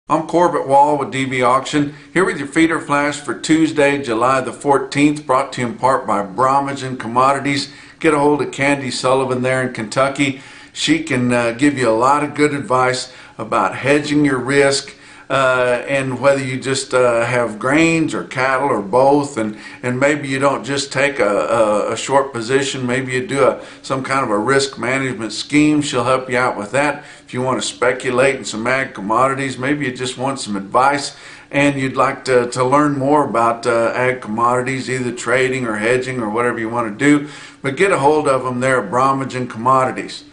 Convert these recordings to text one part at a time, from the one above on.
I'm Corbett Wall with DB Auction, here with your feeder flash for Tuesday, July the 14th, brought to you in part by Bromage Commodities. Get a hold of Candy Sullivan there in Kentucky. She can give you a lot of good advice about hedging your risk and whether you just have grains or cattle or both, and maybe you don't just take a short position, maybe you do some kind of a risk management scheme. She'll help you out with that. If you want to speculate in some ag commodities, maybe you just want some advice and you'd like to learn more about ag commodities, either trading or hedging or whatever you want to do, but get a hold of them there at Bromage Commodities.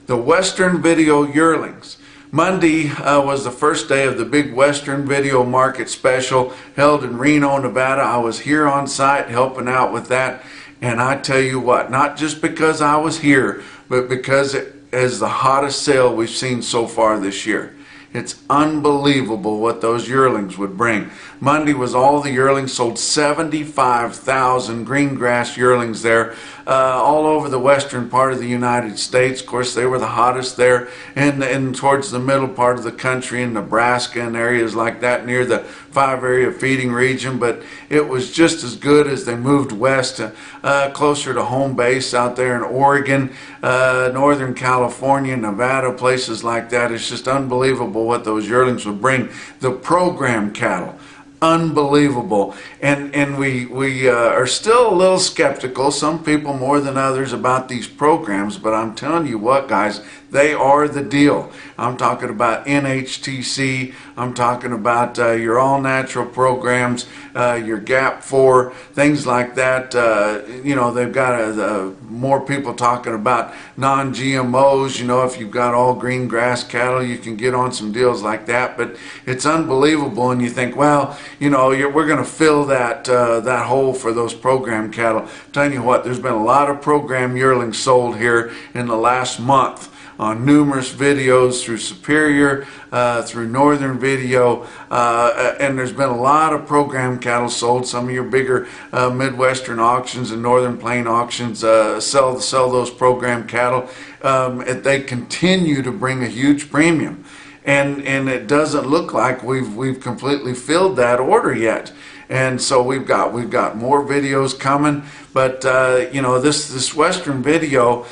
The Western Video Yearlings. Monday was the first day of the big Western Video Market Special held in Reno, Nevada. I was here on site helping out with that, and I tell you what, not just because I was here, but because it is the hottest sale we've seen so far this year. It's unbelievable what those yearlings would bring. Monday was all the yearlings, sold 75,000 green grass yearlings there all over the western part of the United States. Of course, they were the hottest there and towards the middle part of the country in Nebraska and areas like that near the 5-area feeding region, but it was just as good as they moved west closer to home base out there in Oregon, Northern California, Nevada, places like that. It's just unbelievable what those yearlings would bring. The program cattle, unbelievable, and we are still a little skeptical, some people more than others, about these programs, but I'm telling you what, guys, they are the deal. I'm talking about NHTC, I'm talking about your all-natural programs, your GAP 4, things like that. You know, they've got more people talking about non-GMOs. You know, if you've got all green grass cattle, you can get on some deals like that, but it's unbelievable, and you think, well, you know, we're going to fill that hole for those program cattle. I'm telling you what, there's been a lot of program yearlings sold here in the last month on numerous videos through Superior, through Northern Video, and there's been a lot of program cattle sold. Some of your bigger Midwestern auctions and Northern Plain auctions sell those program cattle. They continue to bring a huge premium, and it doesn't look like we've completely filled that order yet. And so we've got more videos coming, but you know, this Western Video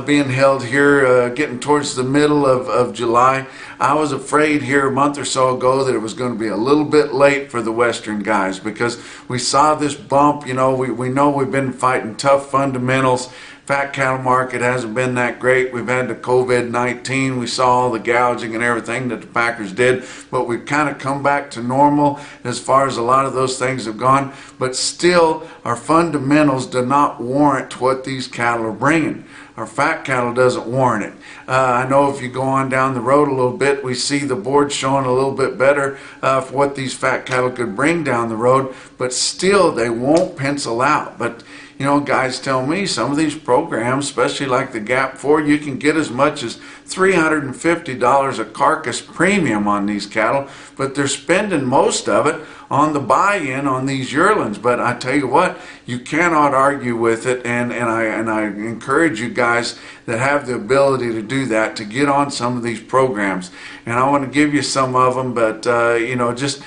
being held here, getting towards the middle of July. I was afraid here a month or so ago that it was going to be a little bit late for the Western guys, because we saw this bump. You know, we know we've been fighting tough fundamentals. Fat cattle market hasn't been that great. We've had the COVID-19. We saw all the gouging and everything that the packers did, but we've kind of come back to normal as far as a lot of those things have gone. But still, our fundamentals do not warrant what these cattle are bringing. Our fat cattle doesn't warrant it. I know if you go on down the road a little bit, we see the board showing a little bit better for what these fat cattle could bring down the road, but still they won't pencil out. But you know, guys tell me some of these programs, especially like the GAP 4, you can get as much as $350 a carcass premium on these cattle, but they're spending most of it on the buy-in on these yearlings. But I tell you what, you cannot argue with it, and I encourage you guys that have the ability to do that to get on some of these programs. And I want to give you some of them, but you know, just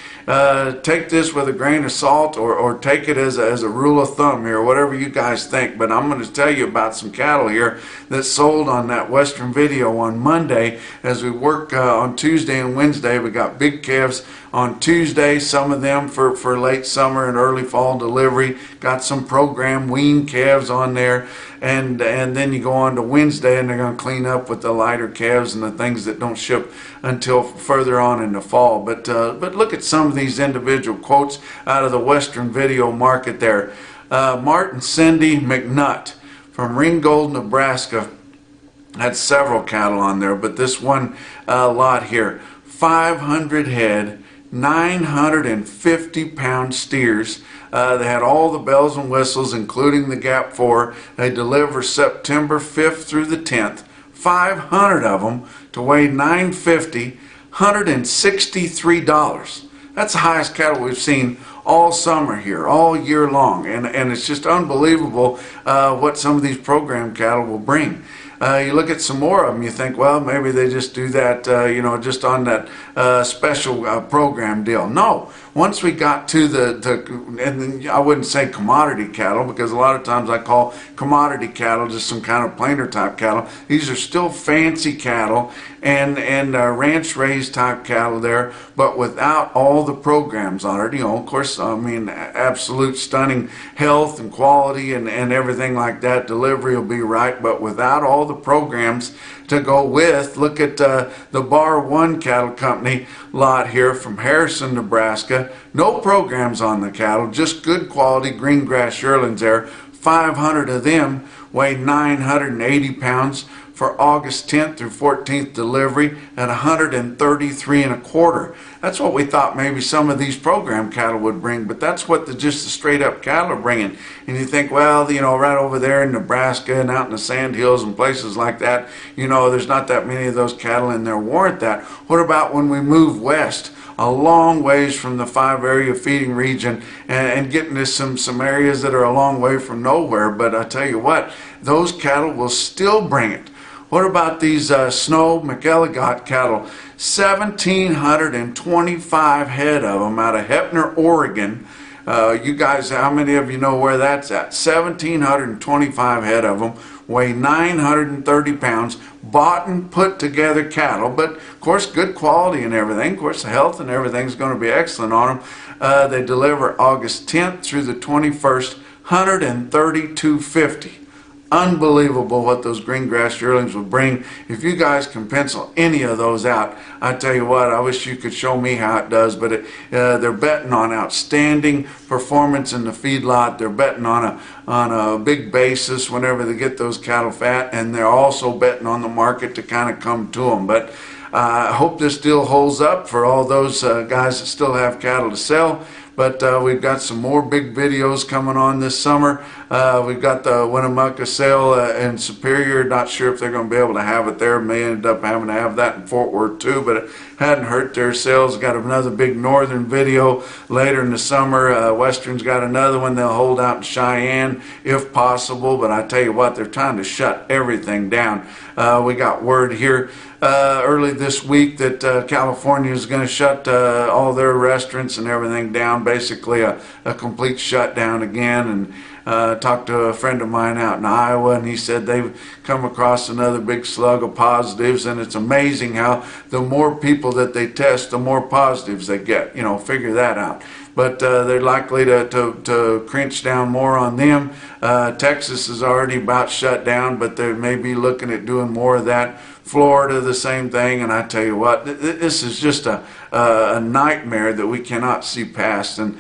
take this with a grain of salt, or take it as a rule of thumb here, whatever you guys think. But I'm going to tell you about some cattle here that sold on that Western Video on Monday. As we work on Tuesday and Wednesday, we got big calves on Tuesday, some of them for late summer and early fall delivery. Got some program wean calves on there, and then you go on to Wednesday and they're going to clean up with the lighter calves and the things that don't ship until further on in the fall. But look at some of these individual quotes out of the Western Video market there. Martin Cindy McNutt from Ringgold, Nebraska, had several cattle on there, but this one lot here, 500 head, 950-pound steers. They had all the bells and whistles, including the GAP 4. They deliver September 5th through the 10th. 500 of them to weigh 950, $163. That's the highest cattle we've seen all summer here, all year long, and it's just unbelievable what some of these program cattle will bring. You look at some more of them, you think, well, maybe they just do that, just on that special program deal. No, once we got to and I wouldn't say commodity cattle, because a lot of times I call commodity cattle just some kind of plainer type cattle. These are still fancy cattle and ranch raised type cattle there, but without all the programs on it. Of course, I mean, absolute stunning health and quality and everything like that. Delivery will be right, but without all the programs to go with. Look at the Bar One Cattle Company lot here from Harrison, Nebraska. No programs on the cattle, just good quality green grass yearlings there. 500 of them weigh 980 pounds for August 10th through 14th delivery at 133 and a quarter. That's what we thought maybe some of these program cattle would bring, but that's what just the straight up cattle are bringing. And you think, well, right over there in Nebraska and out in the sand hills and places like that, there's not that many of those cattle in there warrant that. What about when we move west? A long ways from the 5-area feeding region and getting to some areas that are a long way from nowhere. But I tell you what, those cattle will still bring it. What about these Snow McElligott cattle? 1,725 head of them out of Heppner, Oregon. You guys, how many of you know where that's at? 1,725 head of them, weigh 930 pounds, bought and put together cattle, but of course good quality and everything. Of course the health and everything's going to be excellent on them. They deliver August 10th through the 21st, 132.50. Unbelievable what those green grass yearlings will bring. If you guys can pencil any of those out, I tell you what, I wish you could show me how it does, but they're betting on outstanding performance in the feedlot. They're betting on a big basis whenever they get those cattle fat, and they're also betting on the market to kind of come to them. But I hope this deal holds up for all those guys that still have cattle to sell. But we've got some more big videos coming on this summer. We've got the Winnemucca sale in Superior. Not sure if they're going to be able to have it there. May end up having to have that in Fort Worth too, but it hadn't hurt their sales. Got another big northern video later in the summer. Western's got another one. They'll hold out in Cheyenne if possible, but I tell you what, they're trying to shut everything down. We got word here early this week that California is going to shut all their restaurants and everything down, basically a complete shutdown again. And talked to a friend of mine out in Iowa, and he said they've come across another big slug of positives, and it's amazing how the more people that they test, the more positives they get. Figure that out. But they're likely to cringe down more on them. Texas is already about shut down, but they may be looking at doing more of that. Florida, the same thing. And I tell you what, this is just a nightmare that we cannot see past. And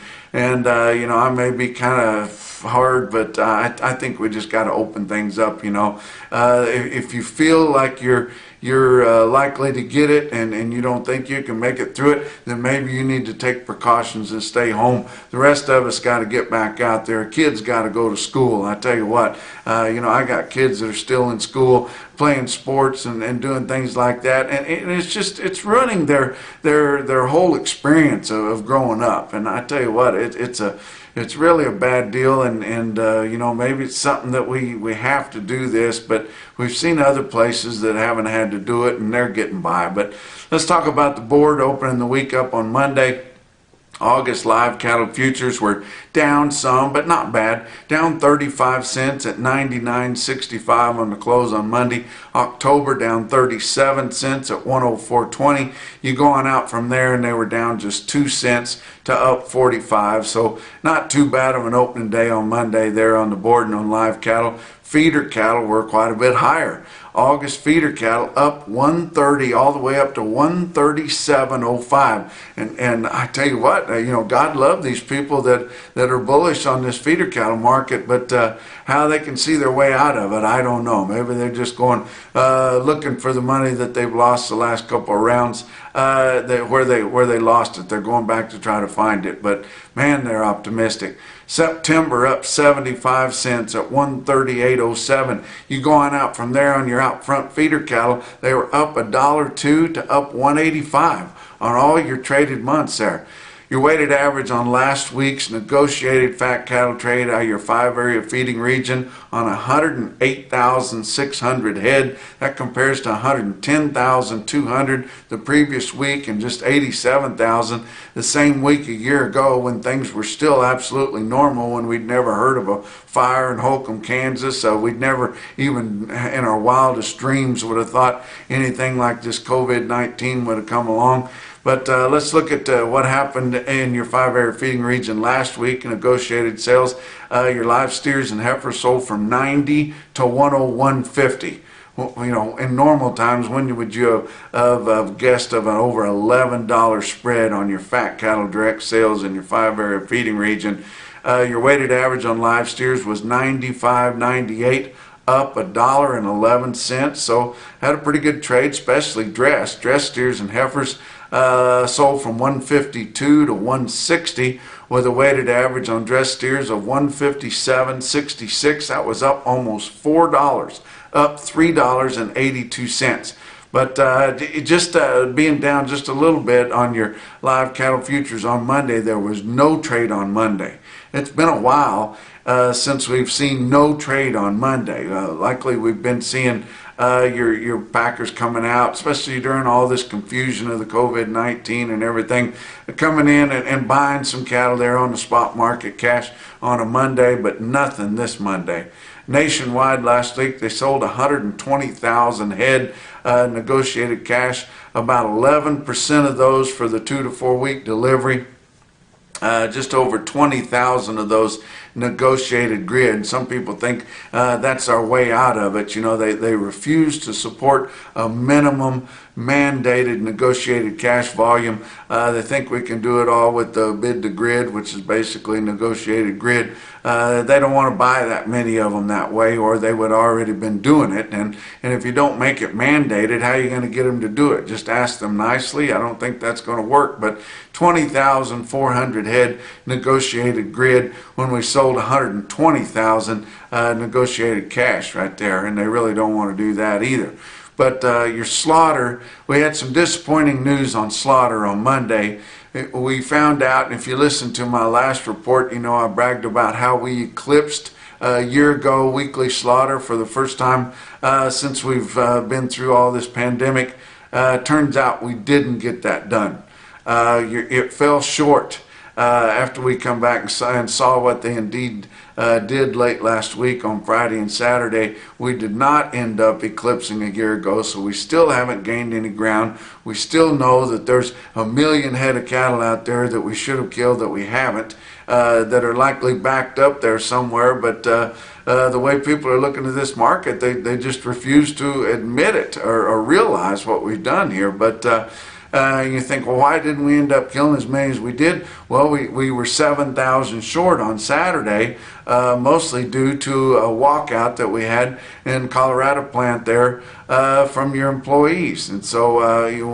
I may be kind of hard, but I think we just got to open things up. If you feel like you're likely to get it and you don't think you can make it through it, then maybe you need to take precautions and stay home. The rest of us got to get back out there. Kids got to go to school. I tell you what, I got kids that are still in school playing sports and doing things like that, and it's ruining their whole experience of growing up. And I tell you what, it's really a bad deal, and maybe it's something that we have to do this, but we've seen other places that haven't had to do it and they're getting by. But let's talk about the board opening the week up on Monday. August live cattle futures were down some, but not bad. Down 35 cents at 99.65 on the close on Monday. October down 37 cents at 104.20. You go on out from there, and they were down just 2 cents to up 45. So not too bad of an opening day on Monday there on the board and on live cattle. Feeder cattle were quite a bit higher. August feeder cattle up 130 all the way up to 137.05. And I tell you what, God love these people that are bullish on this feeder cattle market, but how they can see their way out of it, I don't know. Maybe they're just going looking for the money that they've lost the last couple of rounds where they lost it. They're going back to try to find it, but man, they're optimistic. September up 75 cents at 138.07. You go on out from there on your out front feeder cattle, they were up $1.02 to up 185 on all your traded months there. Your weighted average on last week's negotiated fat cattle trade out of your 5-area feeding region on 108,600 head. That compares to 110,200 the previous week and just 87,000 the same week a year ago when things were still absolutely normal, when we'd never heard of a fire in Holcomb, Kansas. We'd never even in our wildest dreams would have thought anything like this COVID-19 would have come along. But let's look at what happened in your 5-area feeding region last week in negotiated sales. Your live steers and heifers sold from 90 to 101.50. Well, you know, in normal times, when would you have guessed of an over $11 spread on your fat cattle direct sales in your 5-area feeding region? Your weighted average on live steers was 95.98, up $1.11. So had a pretty good trade, especially dressed steers and heifers. Sold from 152 to 160 with a weighted average on dressed steers of 157.66. That was up almost $4, up $3.82. But just being down just a little bit on your live cattle futures on Monday, there was no trade on Monday. It's been a while since we've seen no trade on Monday. Likely we've been seeing your packers coming out, especially during all this confusion of the COVID-19 and everything, coming in and buying some cattle there on the spot market cash on a Monday, but nothing this Monday. Nationwide last week, they sold 120,000 head negotiated cash, about 11% of those for the 2 to 4 week delivery. Just over 20,000 of those negotiated grid. Some people think that's our way out of it. You know, they refuse to support a minimum mandated negotiated cash volume. They think we can do it all with the bid to grid, which is basically negotiated grid. They don't want to buy that many of them that way, or they would already been doing it. And if you don't make it mandated, how are you going to get them to do it? Just ask them nicely? I don't think that's going to work. But 20,400 head negotiated grid when we sold 120,000 negotiated cash right there, and they really don't want to do that either. But your slaughter, we had some disappointing news on slaughter on Monday. We found out, and if you listen to my last report, you know I bragged about how we eclipsed a year ago weekly slaughter for the first time since we've been through all this pandemic. Turns out we didn't get that done. It fell short after we come back and saw what they indeed did late last week on Friday and Saturday. We did not end up eclipsing a year ago, so we still haven't gained any ground. We still know that there's 1 million head of cattle out there that we should have killed that we haven't, that are likely backed up there somewhere, but the way people are looking at this market, they just refuse to admit it or realize what we've done here. But you think, well, why didn't we end up killing as many as we did? Well, we were 7,000 short on Saturday, mostly due to a walkout that we had in Colorado plant there from your employees. And so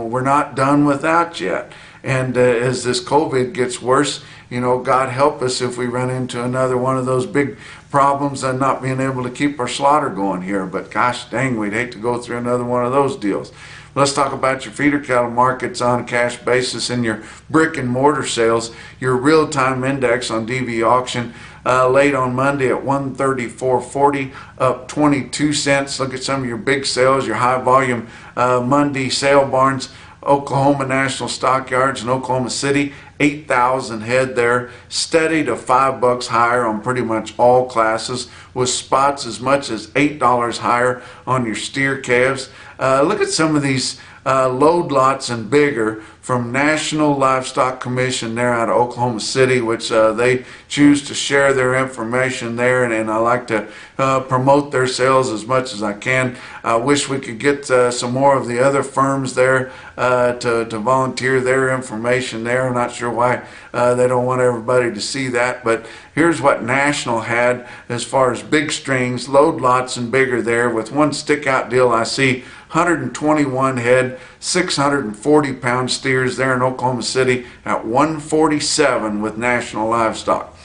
we're not done with that yet. And as this COVID gets worse, you know, God help us if we run into another one of those big problems and not being able to keep our slaughter going here. But gosh dang, we'd hate to go through another one of those deals. Let's talk about your feeder cattle markets on a cash basis and your brick and mortar sales. Your real-time index on DV auction late on Monday at 134.40, up 22 cents. Look at some of your big sales, your high volume Monday sale barns. Oklahoma National Stockyards in Oklahoma City, 8,000 head there, steady to $5 higher on pretty much all classes, with spots as much as $8 higher on your steer calves. Look at some of these load lots and bigger from National Livestock Commission there out of Oklahoma City, which they choose to share their information there, and I like to promote their sales as much as I can. I wish we could get some more of the other firms there to volunteer their information there. I'm not sure why they don't want everybody to see that, but here's what National had as far as big strings, load lots and bigger there, with one stick out deal I see, 121 head, 640 pound steers there in Oklahoma City at 147 with National Livestock.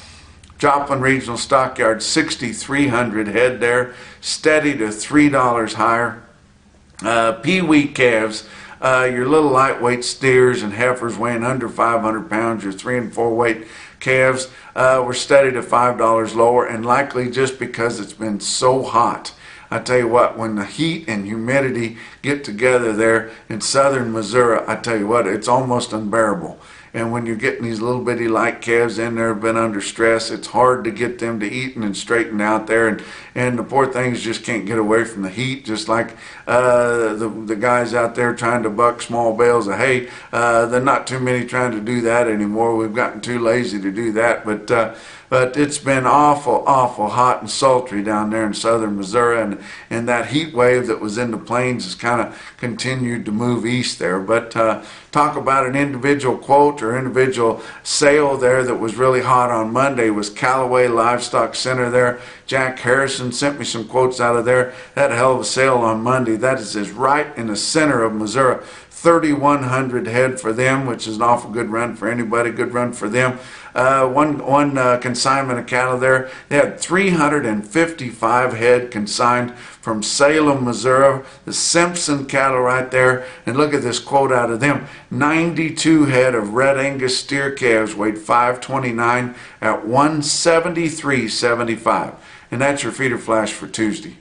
Joplin Regional Stockyard, 6,300 head there, steady to $3 higher. Pee-wee calves, Your little lightweight steers and heifers weighing under 500 pounds, your 3 and 4 weight calves were studied at $5 lower, and likely just because it's been so hot. I tell you what, when the heat and humidity get together there in southern Missouri, I tell you what, it's almost unbearable. And when you're getting these little bitty light calves in there, have been under stress, it's hard to get them to eating and straighten out there. And the poor things just can't get away from the heat, just like the guys out there trying to buck small bales of hay. There are not too many trying to do that anymore. We've gotten too lazy to do that. But it's been awful hot and sultry down there in southern Missouri, and that heat wave that was in the plains has kind of continued to move east there. But talk about an individual quote or individual sale there that was really hot on Monday was Callaway Livestock Center there. Jack Harrison sent me some quotes out of there. That hell of a sale on Monday. That is right in the center of Missouri. 3,100 head for them, which is an awful good run for anybody. Good run for them. One consignment of cattle there. They had 355 head consigned from Salem, Missouri. The Simpson cattle right there. And look at this quote out of them. 92 head of red Angus steer calves weighed 529 at 173.75. And that's your feeder flash for Tuesday.